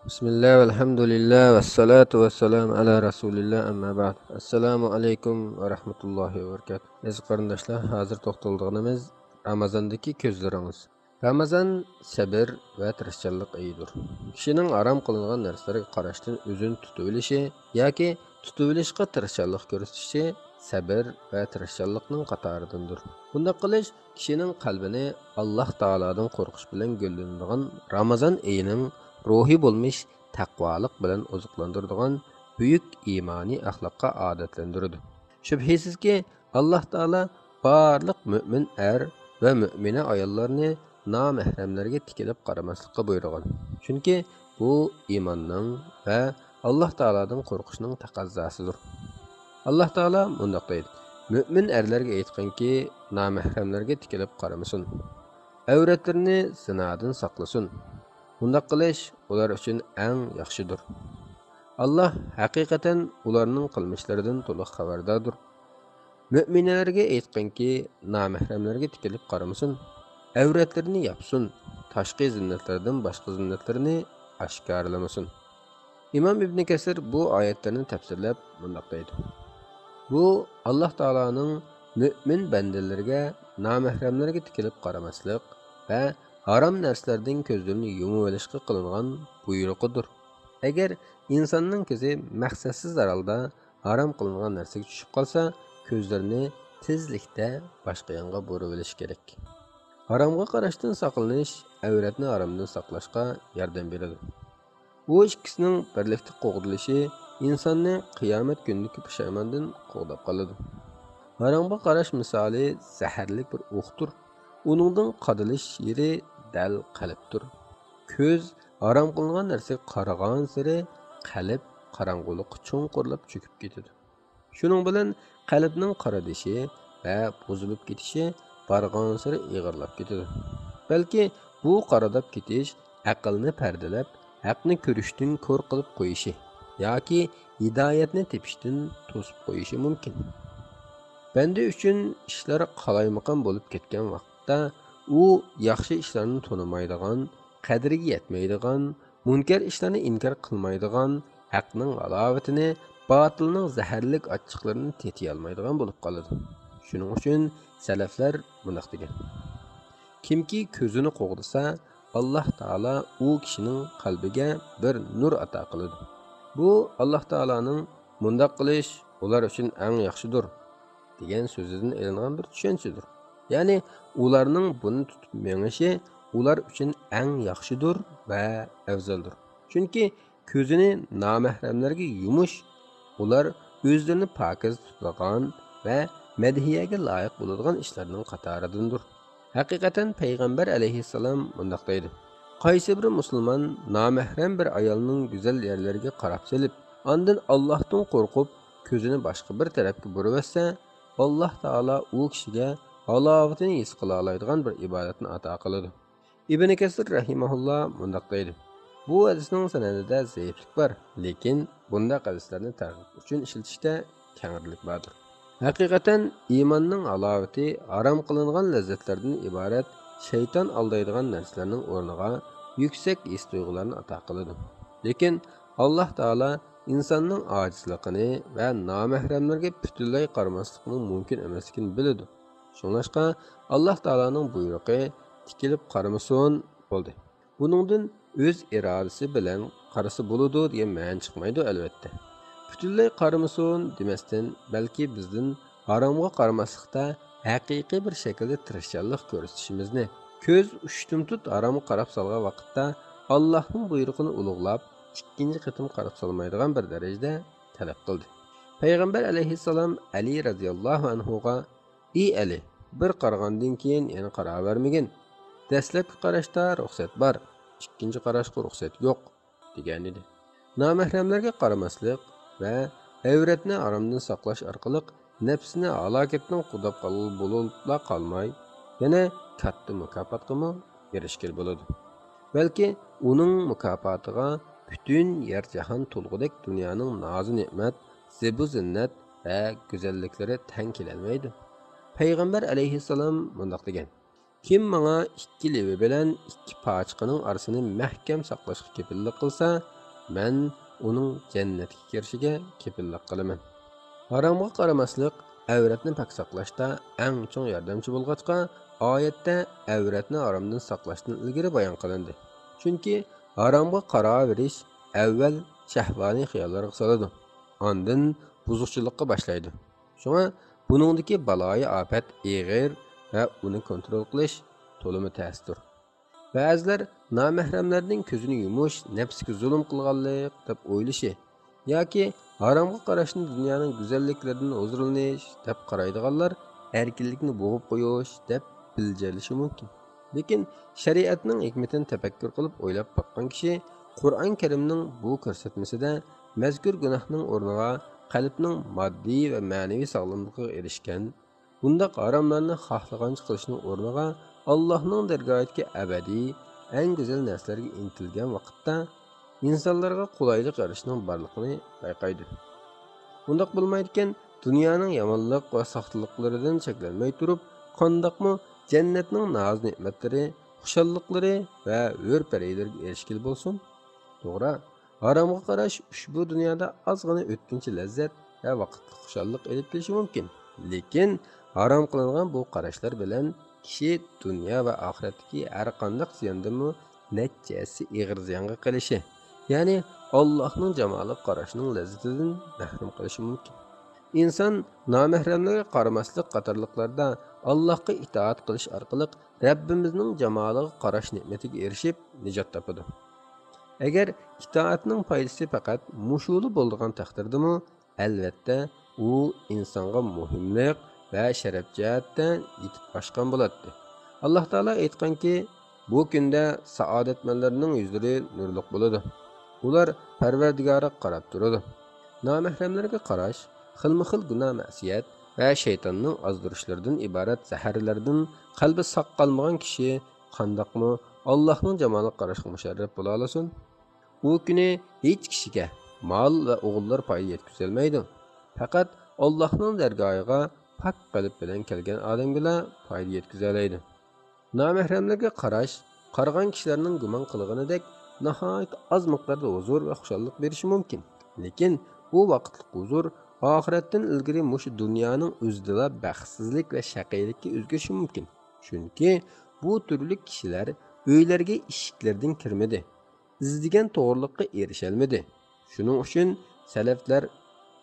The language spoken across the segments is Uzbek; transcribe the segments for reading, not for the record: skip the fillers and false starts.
Bismillah, elhamdülillah, ve salatu ve selam ala Rasulillah, amma ba'd. Assalamu alaikum ve rahmetullahi ve berekatuh. Aziz qarindoshlar, hozir to'xtalganimiz Ramazondagi ko'zlarimiz. Ramazon sabr va tirishchanlik oyidir. Kishining aram qilingan narsalarga qarashdan o'zini tutib olishi yoki tutib olishga tirishchanlik ko'rsatishi sabr va tirishchanlikning qatoridandir. Bunday qilish kishining qalbini Alloh taolodan qo'rqish bilan gullanadigan Ramazon oyining ruhi bo'lmish taqvolik bilan oziqlantiradigan buyuk imoniy axloqqa odatlantiradi. Shubhisizki, Alloh taolo barliq mo'min er va mo'mina ayollarni nomahramlarga tikilib qaramaslikqa buyurgan. Chunki bu iymonning va Alloh taolodan qo'rqishning taqozzosidir. Alloh taolo mundaq deydi: Mo'min erlarga aytganki, nomahramlarga tikilib qaramasin. Avratlarini zinodan saqlasin. Bundaq qilish ular uchun eng yaxshidir. Alloh haqiqatan ularning qilmishlaridan to'liq xabardordir. Mo'minlarga aytganki, nomahramlarga tikilib qaramasin, avratlarini yopsin, tashqi zinnatlardan boshqa zinnatlarni oshkorlamasin. Imom Ibn Kasir bu oyatlarni tafsirlab bundaq deydi: Bu Alloh taoloning mo'min bandalariga nomahramlarga tikilib qaramaslik va harom narsalardan ko'zlarini yumib olishga qilingan buyrug'idir. Agar insonning ko'zi maqsadsiz holda harom qilingan narsaga tushib qolsa, ko'zlarini tezlikda boshqa yoqqa burib olish kerak. Haromga qarashdan saqlanish avratni haromdan saqlashga yordam beradi. Bu ikkisining birlikda qo'g'dilishi insonni qiyomat kunidagi pushaymondan qo'g'dab qoladi. Haromga qarash misoli zaharli bir o'qdir. Uningdan qadilish yeri dal qalbdir. Ko'z harom qilingan narsaga qaragan sari qalb qorong'ulikqa cho'nqirlab cho'kib ketadi. Shuning bilan qalbning qaradishi va buzilib ketishi bargan sari ig'irlab ketadi. Balki bu qaradab ketish aqlni pardalab, haqni ko'rishdan ko'r qilib qo'yishi yoki hidoyatni tepishdan to'sib qo'yishi mumkin. Banda uchun ishlar qalaymaqon bo'lib ketgan vaqtda u yaxshi ishlarni tonimaydigan, qadriga yetmaydigan, munkar ishlarni inkor qilmaydigan, haqning alovatini, botilning zaharlik achchiqlarini tetiy olmaydigan bo'lib qoladi. Shuning uchun salaflar bunday degan: Kimki ko'zini qo'g'disa, Alloh taolo u kishining qalbiga bir nur ato qiladi. Bu Alloh taoloning bunday qilish ular uchun eng yaxshidir degan so'zidan ilingan bir tushunchadir. Ya'ni ularning buni tutib mengishi ular uchun eng yaxshidir va afzaldir. Chunki ko'zini nomahramlarga yumush ular o'zlarini pokiz tutadigan va madhiyaga loyiq bo'ladigan ishlarning qatoridandir. Haqiqatan payg'ambar alayhissalom bunday deydi: Qaysi bir musulmon nomahram bir ayolning go'zal yerlariga qarab selib, ondan Allohdan qo'rqib, ko'zini boshqa bir tarafga burib etsa, Alloh taolo u kishiga halovatini his qila oladigan bir ibodatni ato qiladi. Ibn Kasir rahimahulloh bunday deydi: Bu hadisning sanadida zaiflik bor, lekin bunda hadislarni targ'ib uchun ishlatishda kangirlik bordir. Haqiqatan iymonning halovati harom qilingan lazzatlardan iborat shayton aldaydigan narsalarning o'rniga yuksak his tuyg'ularni ato qiladi. Lekin Alloh taolo insonning ojizligini va nomahramlarga butunlay qaramaslikning mumkin emasligini biladi. Shunlashqa Alloh taoloning buyrug'i tikilib qaramasin bo'ldi. Buningdan o'z irodasi bilan qarasa bo'ladi degan ma'no chiqmaydi albatta. Butunlay qaramasin demasdan, balki bizdan haromga qaramaslikda haqiqiy bir shaklda tirishchanlik ko'rsatishimizni, ko'z ushtumtut haromga qarab solgan vaqtda Allohning buyrug'ini ulug'lab, ikkinchi qatim qarab solmaydigan bir darajada talab qildi. Payg'ambar alayhissalom Ali radhiyallohu anhuga: "Ey Ali, bir qaragandan keyin yana qaravermagin. Dastlabki qarashda ruxsat bor, ikkinchi qarashga ruxsat yo'q" degan edi. Nomahramlarga qaramaslik va avratni haromdan saqlash orqali nafsini halokatning qudab bo'libla qolmay, yana katta mukofotga erishgan bo'ladi. Balki uning mukofotiga butun yer jahon to'lg'udek dunyoning nozi ne'mat, zebu zinnat va go'zalliklari tang kelolmaydi. Payg'ambar alayhissalom bunday degan: Kim menga ikki levi bilan ikki pachiqining orasini mahkam saqlashga kepillik qilsa, men uning jannatga kirishiga kepillik qilaman. Haromga qaramaslik avratni pak saqlashda eng chong yordamchi bo'lg'achqa, oyatda avratni haromdan saqlashdan ilgari bayon qilindi. Chunki haromga qaraverish avval shahvoniy xiyollarga soladi. Ondan buzuqchilikqa boshlaydi. Shunga buningdagi baloyi ofat ig'ir va uni kontrol qilish to'limi ta'sir. Ba'zilar nomahramlarning ko'zini yumush, nafsiga zulm qilganlik deb o'ylashi yoki haromga qarashni dunyoning go'zalliklaridan huzurlanish deb qaraydiganlar erkinlikni bo'g'ib qo'yish deb biljalishi mumkin. Lekin shariatning hikmatini tafakkur qilib o'ylab boqqan kishi Qur'on Karimning bu ko'rsatmasida mazkur gunohning o'rniga qalbning moddiy va ma'naviy sog'lomligiga erishgan, bundaq haromlarni xohlagancha qilishning o'rniga Allohning dargohidagi abadiy, eng go'zal narsalarga intilgan vaqtda insonlarga qulaylik yarashning borligini payqaydi. Bundaq bo'lmaydigan dunyoning yomonlik va soxtaliklaridan cheklanmay turib, qandoqmi jannatning noz ne'matlari, xushalliqlari va hur-paraylarga erishkil bo'lsin. To'g'ri, haromga qarash ushbu dunyoda ozgina o'tkinchi lazzat va vaqtli xushallik elib kelishi mumkin. Lekin harom qilingan bu qarashlar bilan kishi dunyo va oxiratdagi har qanday ziyondanmi natijasi ig'ir ziyonga qilishi, ya'ni Allohning jamoli qarashining lazzatidan mahrum qilishi mumkin. Inson nomahramlarga qaramaslik qatorliqlarda Allohga itoat qilish orqali Rabbimizning jamoliga qarash ne'matiga erishib nijot topadi. Agar itoatning foydasi faqat mushuli bo'lgan taqdirdami, albatta u insonga muhimlik va sharaf jihatdan yetib oshgan bo'ladi. Alloh taolo aytganki, bu kunda saodatmanlarning yuzlari nurliq bo'ladi. Ular Parvardigoriga qarab turadi. Nomahramlarga qarash xilma-xil gunoh ma'siyat va shaytonning ozdirishlaridan iborat zaharlardan qalbi saq qolmagan kishi qandoqmi Allohning jamoliga qarashga musharraf bo'la olasin? U kuni hech kishiga mol va o'g'illar foyda yetkazolmaydi. Faqat Allohning dargohiga pok qalb bilan kelgan odamga foyda yetkaza oladi. Nomahramlarga qarash qaragan kishilarning gumon qilganidek nihoyat oz miqdorda huzur va xushallik berishi mumkin. Lekin bu vaqtlik huzur oxiratdan ilgari mush dunyoning o'zida baxtsizlik va shaqiylikka o'zgarishi mumkin. Chunki bu turli kishilar uylarga eshiklardan kirmadi. İzdigan to'g'rilikka erishalmadi. Shuning uchun salaflar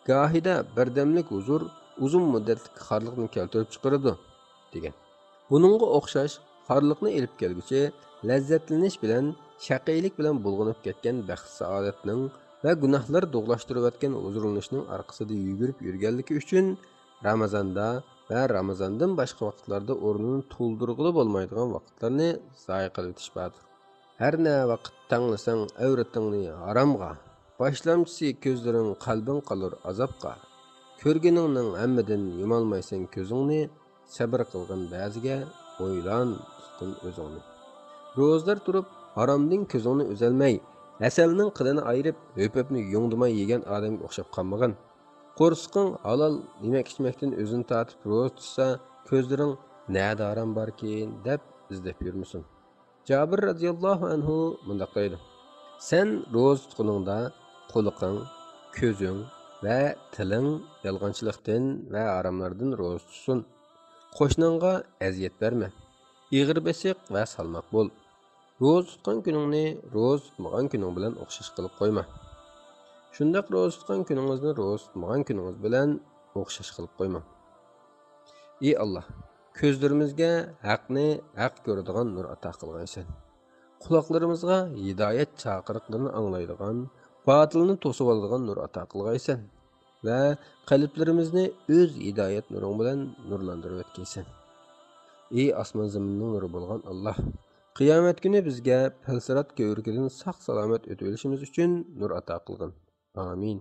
gohida birdamlik huzur uzun muddatli xorliqni keltirib chiqaradi degan. Buningga o'xshash xorliqni elib kelguchi lazzatlanish bilan shaqiylik bilan bulg'anib ketgan baxt saodatning va gunohlar do'g'lashtirayotgan huzurlanishning orqasida yugurib yurganligi uchun Ramazonda va Ramazondan boshqa vaqtlarda o'rnini to'ldirg'ili bo'lmaydigan vaqtlarni zoya qilib o'tishbadir. Her ne vaqt tanglasang avratingni haromga, boshlamchisi ko'zlaring qalbing qalur azobga. Ko'rganingning hammadan yumolmaysan ko'zingni, sabr qilgan ba'ziga o'ylan tutqin o'zingni. Ro'zlar turib haromdan ko'zingni uzalmay, asalning qilini ayirib, o'pibni yungdimay yegan odamga o'xshab qolmagan. Qo'rsqing halol yemak-ichmakdan o'zini tatib ro'z tutsa, ko'zlaring nada harom barkin deb izlab yurmusun. Jabir radhiyallohu anhu mundaq deydi: Sen ro'z tutquningda quliqing, ko'zing va tiling yolg'onchilikdan va haromlardan ro'z tutsin. Qo'shningga aziyat berma. Ig'ir besiq va salmoq bo'l. Ro'z tutgan kuningni ro'z tutmagan kuning bilan o'xshash qilib qo'yma. Shundaq ro'z tutgan kuningizni ro'z tutmagan kuningiz bilan o'xshash qilib qo'yma. Ey Alloh, ko'zlarimizga haqni haq ko'radigan nur ato qilgaysan. Quloqlarimizga hidoyat chaqiriqlarini anglaydigan, botilni to'sib oladigan nur ato qilgaysan va qalblarimizni o'z hidoyat nuring bilan nurlantirib o'tkaysan. Ey osmon zaminning nuri bo'lgan Alloh, qiyomat kuni bizga falsirat ko'rgidan saq salomat o'tib olishimiz uchun nur ato qilgin. Amin.